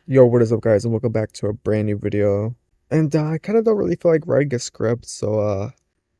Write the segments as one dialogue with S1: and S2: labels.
S1: Yo, what is up, guys, and welcome back to a brand new video. And I kind of don't really feel like writing a script, so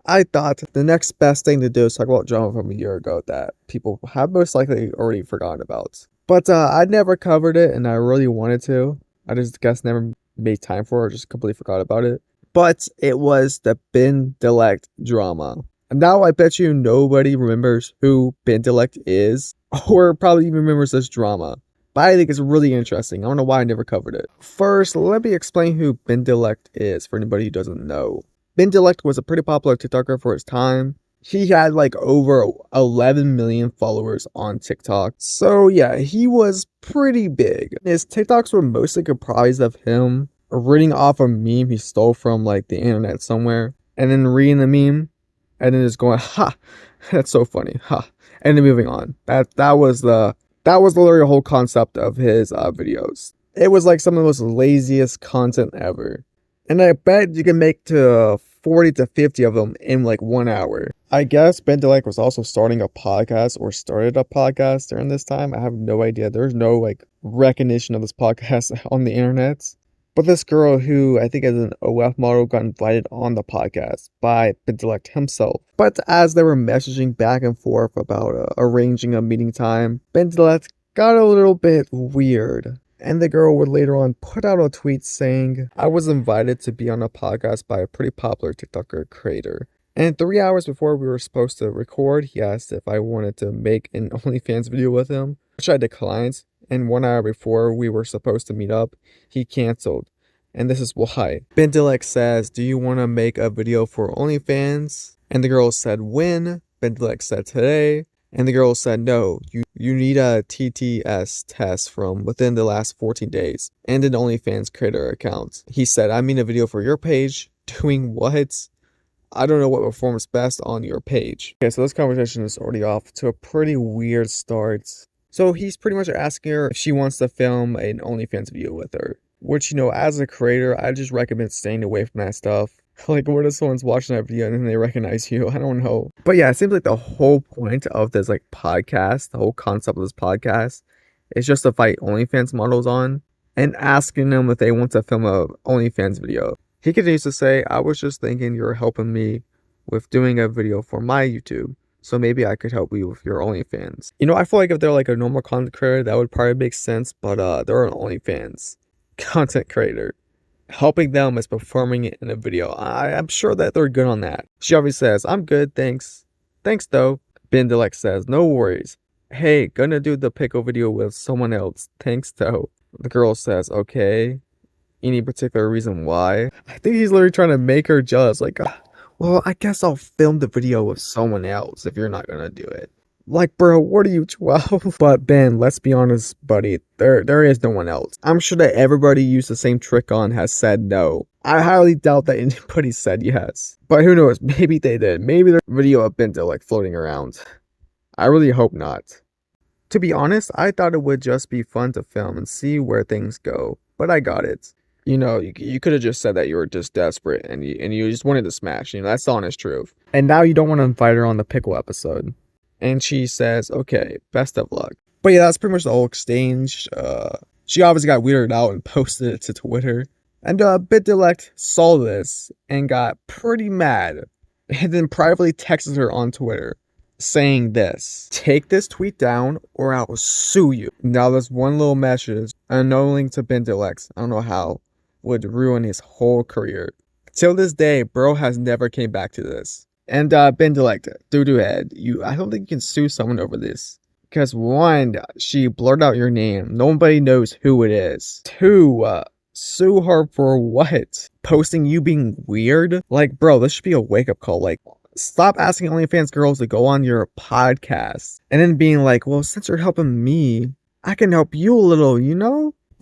S1: I thought the next best thing to do is talk about drama from a year ago that people have most likely already forgotten about. But I never covered it, and I really wanted to. I just guess never made time for it, or just completely forgot about it. But it was the Bentellect drama. And now I bet you nobody remembers who Bentellect is, or probably even remembers this drama. But I think it's really interesting. I don't know why I never covered it. First, let me explain who Bentellect is for anybody who doesn't know. Bentellect was a pretty popular TikToker for his time. He had like over 11 million followers on TikTok. So yeah, he was pretty big. His TikToks were mostly comprised of him reading off a meme he stole from like the internet somewhere. And then reading the meme. And then just going, ha, that's so funny, ha. And then moving on. That was literally the whole concept of his videos. It was like some of the most laziest content ever. And I bet you can make to 40 to 50 of them in like 1 hour. I guess Bentellect was also starting a podcast or started a podcast during this time. I have no idea. There's no like recognition of this podcast on the internet. But this girl who I think is an OF model got invited on the podcast by Bentellect himself. But as they were messaging back and forth about arranging a meeting time, Bentellect got a little bit weird. And the girl would later on put out a tweet saying, I was invited to be on a podcast by a pretty popular TikToker creator. And 3 hours before we were supposed to record, he asked if I wanted to make an OnlyFans video with him, which I declined. And 1 hour before we were supposed to meet up, he canceled. And this is why. Bentellect says, do you want to make a video for OnlyFans? And the girl said, when? Bentellect said, today. And the girl said, no, you need a TTS test from within the last 14 days and an OnlyFans creator account. He said, I mean a video for your page. Doing what? I don't know what performs best on your page. Okay, so this conversation is already off to a pretty weird start. So he's pretty much asking her if she wants to film an OnlyFans video with her. Which, as a creator, I just recommend staying away from that stuff. Like, what if someone's watching that video and then they recognize you? I don't know. But yeah, it seems like the whole point of this, like, podcast, the whole concept of this podcast, is just to fight OnlyFans models on and asking them if they want to film a OnlyFans video. He continues to say, I was just thinking you're helping me with doing a video for my YouTube. So maybe I could help you with your OnlyFans. I feel like if they're like a normal content creator, that would probably make sense. But they're an OnlyFans content creator. Helping them is performing it in a video. I'm sure that they're good on that. She obviously says, I'm good, thanks. Thanks though. Bentellect says, no worries. Hey, gonna do the pickle video with someone else. Thanks though. The girl says, okay. Any particular reason why? I think he's literally trying to make her jealous. Like, well, I guess I'll film the video with someone else if you're not gonna do it. Like, bro, what are you, 12? But Ben, let's be honest, buddy, there is no one else. I'm sure that everybody used the same trick on has said no. I highly doubt that anybody said yes. But who knows, maybe they did. Maybe there's a video of Bentellect floating around. I really hope not. To be honest, I thought it would just be fun to film and see where things go. But I got it. You could have just said that you were just desperate and you just wanted to smash. That's the honest truth. And now you don't want to invite her on the pickle episode. And she says, okay, best of luck. But yeah, that's pretty much the whole exchange. She obviously got weirded out and posted it to Twitter. And Bentellect saw this and got pretty mad. And then privately texted her on Twitter saying this. Take this tweet down or I will sue you. Now there's one little message and no link to Bentellect. I don't know how. Would ruin his whole career. Till this day, bro has never came back to this. And Bentellect, doo-doo head, I don't think you can sue someone over this. Because 1, she blurred out your name. Nobody knows who it is. 2, sue her for what? Posting you being weird? Like, bro, this should be a wake-up call. Like, stop asking OnlyFans girls to go on your podcast. And then being like, well, since you're helping me, I can help you a little,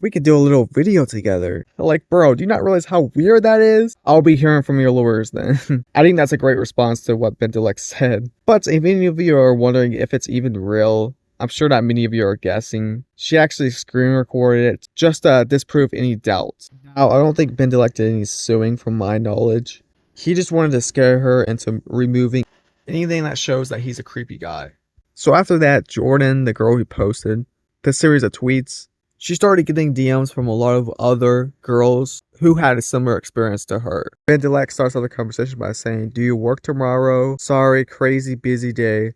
S1: We could do a little video together. Like, bro, do you not realize how weird that is? I'll be hearing from your lawyers then. I think that's a great response to what Bentellect said. But if any of you are wondering if it's even real, I'm sure that many of you are guessing. She actually screen recorded it just to disprove any doubt. Now, I don't think Bentellect did any suing from my knowledge. He just wanted to scare her into removing anything that shows that he's a creepy guy. So after that, Jordan, the girl who posted the series of tweets, She started getting DMs from a lot of other girls who had a similar experience to her. Bentellect starts out the conversation by saying, "Do you work tomorrow? Sorry, crazy busy day.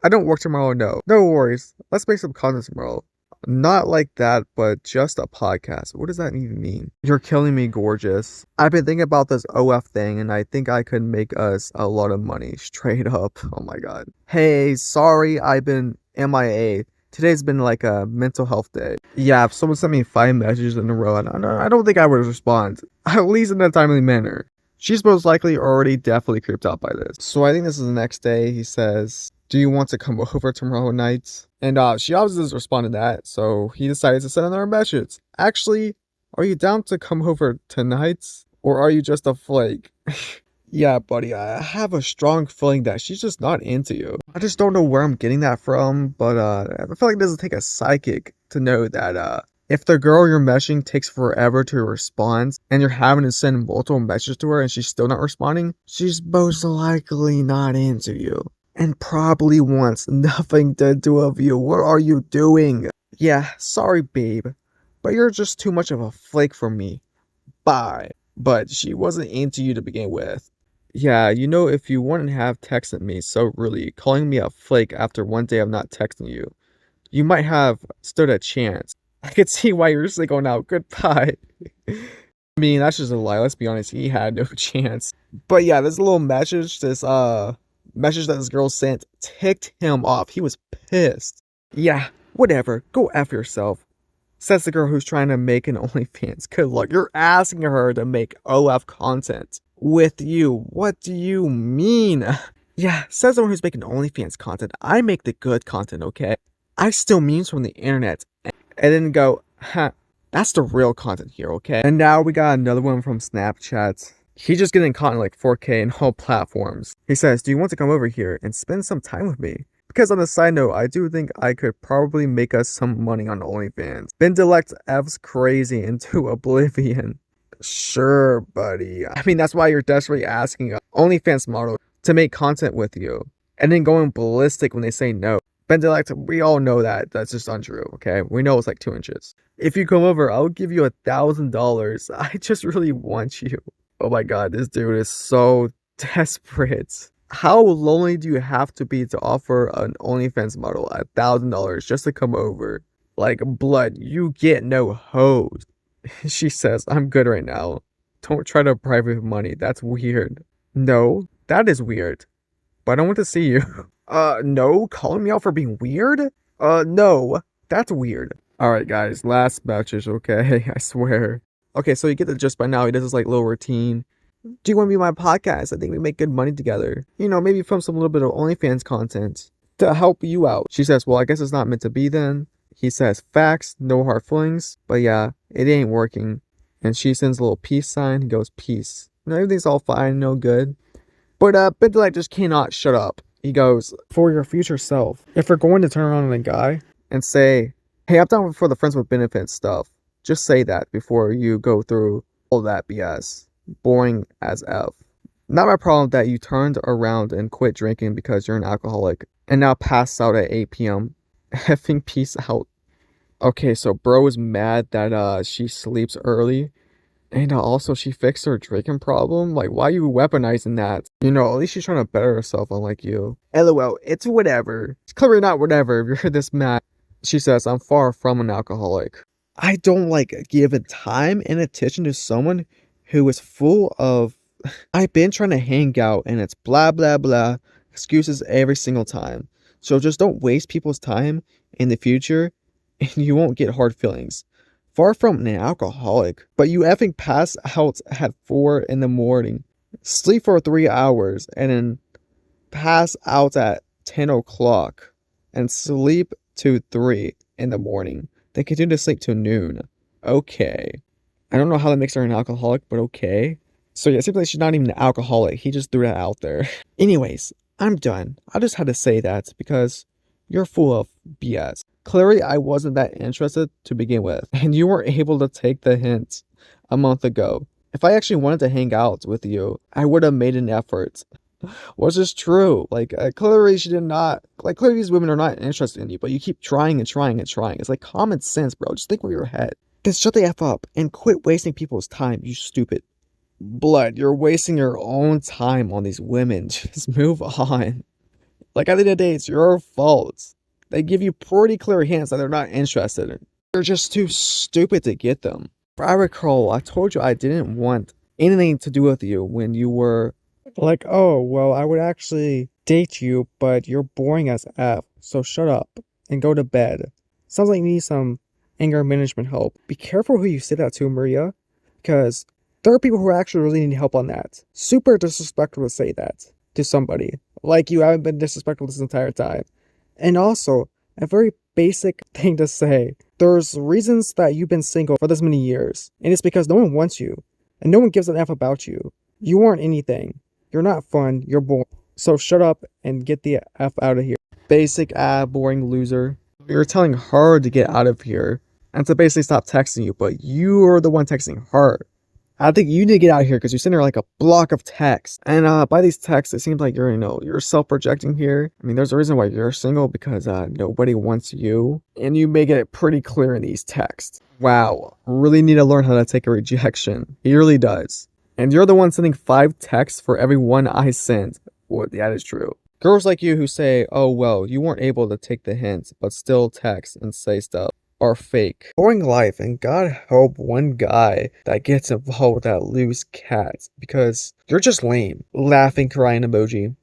S1: I don't work tomorrow, no. No worries. Let's make some content tomorrow." Not like that, but just a podcast. What does that even mean? You're killing me, gorgeous. I've been thinking about this OF thing, and I think I could make us a lot of money. Straight up. Oh my god. Hey, sorry I've been MIA. Today's been like a mental health day. Yeah, if someone sent me 5 messages in a row, I don't think I would respond. At least in a timely manner. She's most likely already definitely creeped out by this. So I think this is the next day. He says, "Do you want to come over tomorrow night?" And she obviously doesn't respond to that, so he decides to send another message. "Actually, are you down to come over tonight? Or are you just a flake?" Yeah, buddy, I have a strong feeling that she's just not into you. I just don't know where I'm getting that from, but I feel like it doesn't take a psychic to know that if the girl you're meshing takes forever to respond, and you're having to send multiple messages to her and she's still not responding, she's most likely not into you. And probably wants nothing to do with you. What are you doing? Yeah, sorry babe, but you're just too much of a flake for me. Bye. But she wasn't into you to begin with. Yeah, if you wouldn't have texted me so really, calling me a flake after one day of not texting you, you might have stood a chance. I could see why you're just going out. Goodbye. I mean, that's just a lie. Let's be honest. He had no chance. But yeah, this little message, this message that this girl sent ticked him off. He was pissed. Yeah, whatever. Go F yourself. Says the girl who's trying to make an OnlyFans. Good luck. You're asking her to make OF content with you. What do you mean? Yeah, says the one who's making OnlyFans content. I make the good content, okay? I steal memes from the internet and then go, huh, that's the real content here, okay? And now we got another one from Snapchat. He's just getting content like 4K in all platforms. He says, "Do you want to come over here and spend some time with me? Because on a side note, I do think I could probably make us some money on OnlyFans." Bentellect F's crazy into oblivion. Sure, buddy. I mean, that's why you're desperately asking an OnlyFans model to make content with you. And then going ballistic when they say no. Bentellect, we all know that. That's just untrue, okay? We know it's like 2 inches. If you come over, I'll give you $1,000. I just really want you. Oh my god, this dude is so desperate. How lonely do you have to be to offer an OnlyFans model $1,000 just to come over? Like, blood, you get no hoes. She says, "I'm good right now. Don't try to bribe me with money. That's weird." No, that is weird. But I want to see you. No, calling me out for being weird? No, that's weird. Alright guys, last message, okay? I swear. Okay, so you get the gist by now. He does this like little routine. "Do you want to be my podcast? I think we make good money together. Maybe film some little bit of OnlyFans content to help you out." She says, "Well, I guess it's not meant to be then." He says, "Facts, no hard feelings." But yeah, it ain't working. And she sends a little peace sign. He goes, "Peace." Everything's all fine, no good. But Bentellect just cannot shut up. He goes, "For your future self, if you're going to turn around on a guy and say, 'Hey, I'm down for the friends with benefits stuff,' just say that before you go through all that BS. Boring as F. Not my problem that you turned around and quit drinking because you're an alcoholic and now passed out at 8 p.m. Effing peace out." Okay, so bro is mad that she sleeps early. And also she fixed her drinking problem. Like, why are you weaponizing that? At least she's trying to better herself, unlike you. LOL, it's whatever. It's clearly not whatever if you're this mad. She says, "I'm far from an alcoholic. I don't like giving time and attention to someone who is full of I've been trying to hang out and it's blah blah blah excuses every single time. So just don't waste people's time in the future and you won't get hard feelings. Far from an alcoholic, but you effing pass out at 4 in the morning, sleep for 3 hours, and then pass out at 10 o'clock, and sleep to 3 in the morning. Then continue to sleep till noon. Okay. I don't know how that makes her an alcoholic, but okay. So yeah, it seems like she's not even an alcoholic. He just threw that out there. Anyways, I'm done. I just had to say that because you're full of BS. Clearly, I wasn't that interested to begin with, and you weren't able to take the hint a month ago. If I actually wanted to hang out with you, I would have made an effort. Was this true? Like, clearly she did not, like, clearly these women are not interested in you, but you keep trying and trying and trying. It's like common sense, bro. Just think with your head. Just shut the F up and quit wasting people's time, you stupid. Blood, you're wasting your own time on these women. Just move on. Like, at the end of the day, it's your fault. They give you pretty clear hints that they're not interested in. You're just too stupid to get them. If I recall, I told you I didn't want anything to do with you when you were like, oh, well, I would actually date you, but you're boring as F, so shut up and go to bed. Sounds like you need some anger management help. Be careful who you say that to, Maria, because there are people who actually really need help on that. Super disrespectful to say that to somebody. Like you haven't been disrespectful this entire time. And also, a very basic thing to say. There's reasons that you've been single for this many years, and it's because no one wants you, and no one gives an F about you. You aren't anything. You're not fun. You're boring. So shut up and get the F out of here. Basic, boring loser. You're telling her to get out of here and to basically stop texting you, but you're the one texting her. I think you need to get out of here because you're sitting there like a block of text. And by these texts, it seems like you're, you're self-projecting here. I mean, there's a reason why you're single because nobody wants you. And you make it pretty clear in these texts. Wow, really need to learn how to take a rejection. He really does. And you're the one sending 5 texts for every one I sent. Well, that is true. Girls like you who say, oh, well, you weren't able to take the hint, but still text and say stuff, are fake. Boring life, and God help one guy that gets involved with that loose cat, because you're just lame. Laughing, crying emoji.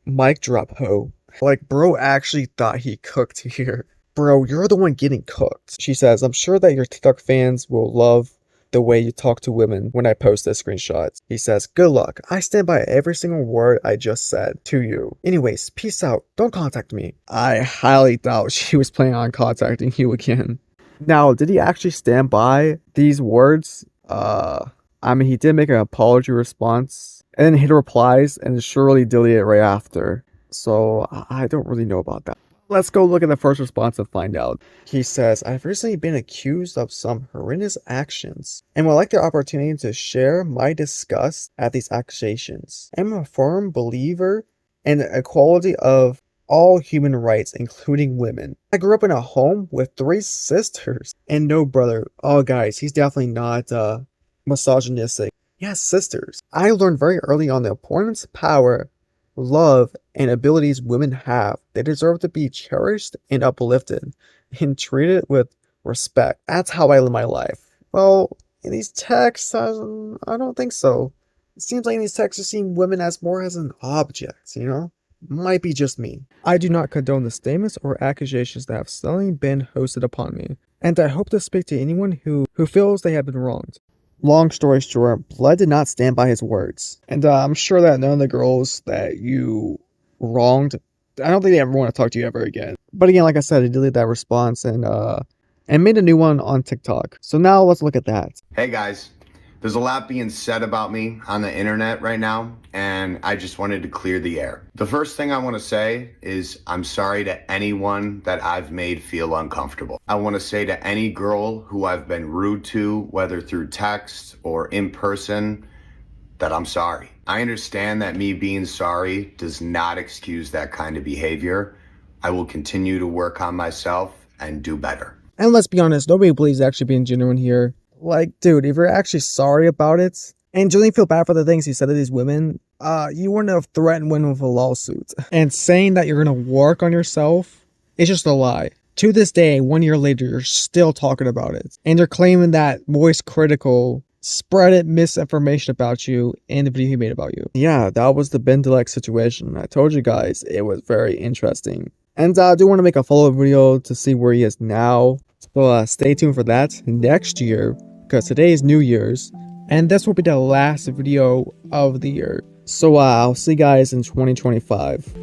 S1: Mic drop ho. Like, bro actually thought he cooked here. Bro, you're the one getting cooked. She says, I'm sure that your TikTok fans will love the way you talk to women when I post this screenshot. He says, good luck. I stand by every single word I just said to you. Anyways, peace out. Don't contact me. I highly doubt she was planning on contacting you again. Now, did he actually stand by these words? I mean, he did make an apology response and then hit replies and surely deleted it right after. So I don't really know about that. Let's go look at the first response and find out. He says, I've recently been accused of some horrendous actions and would like the opportunity to share my disgust at these accusations. I'm a firm believer in the equality of all human rights, including women. I grew up in a home with 3 sisters and no brother. Oh, guys, he's definitely not misogynistic. He has sisters. I learned very early on the importance, power, love, and abilities women have. They deserve to be cherished and uplifted and treated with respect. That's how I live my life. Well, in these texts, I don't think so. It seems like in these texts, you see women as more as an object, Might be just me. I do not condone the statements or accusations that have suddenly been hosted upon me, and I hope to speak to anyone who feels they have been wronged. Long story short, Blood did not stand by his words. And I'm sure that none of the girls that you wronged, I don't think they ever want to talk to you ever again. But again, like I said, I deleted that response and made a new one on TikTok. So now let's look at that.
S2: Hey guys, there's a lot being said about me on the internet right now, and I just wanted to clear the air. The first thing I want to say is I'm sorry to anyone that I've made feel uncomfortable. I want to say to any girl who I've been rude to, whether through text or in person, that I'm sorry. I understand that me being sorry does not excuse that kind of behavior. I will continue to work on myself and do better.
S1: And let's be honest, nobody believes actually being genuine here. Like, dude, if you're actually sorry about it and genuinely feel bad for the things you said to these women, you wouldn't have threatened women with a lawsuit. And saying that you're going to work on yourself is just a lie. To this day, 1 year later, you're still talking about it. And you're claiming that Voice Critical spread misinformation about you in the video he made about you. Yeah, that was the Bentellect situation. I told you guys, it was very interesting. And I do want to make a follow-up video to see where he is now. So stay tuned for that next year, because today is New Year's, and this will be the last video of the year. So I'll see you guys in 2025.